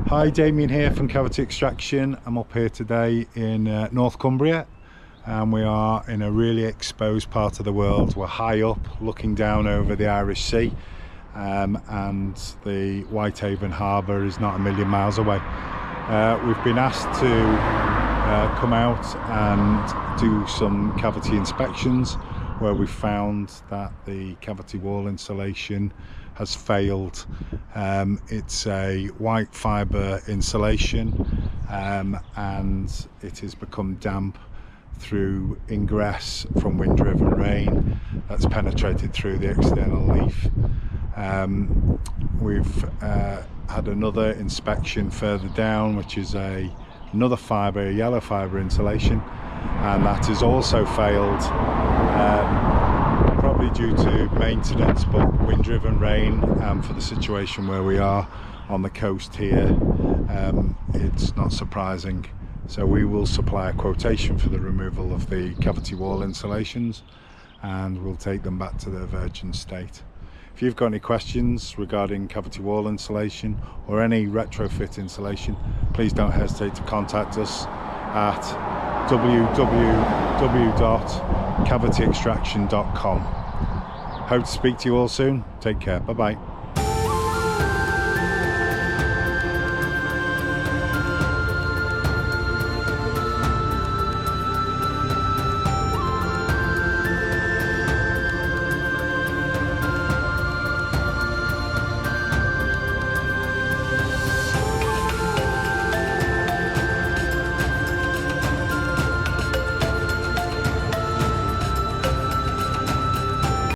Hi, Damian here from Cavity Extraction. I'm up here today in North Cumbria, and we are in a really exposed part of the world. We're high up looking down over the Irish Sea, and the Whitehaven Harbour is not a million miles away. We've been asked to come out and do some cavity inspections where we found that the cavity wall insulation has failed. It's a white fibre insulation, and it has become damp through ingress from wind-driven rain that's penetrated through the external leaf. We've had another inspection further down, which is another fibre, a yellow fibre insulation, and that has also failed, probably due to maintenance, but wind-driven rain, for the situation where we are on the coast here, it's not surprising. So we will supply a quotation for the removal of the cavity wall insulations, and we'll take them back to their virgin state. If you've got any questions regarding cavity wall insulation or any retrofit insulation, please don't hesitate to contact us at www.cavityextraction.com. Hope to speak to you all soon. Take care. Bye bye.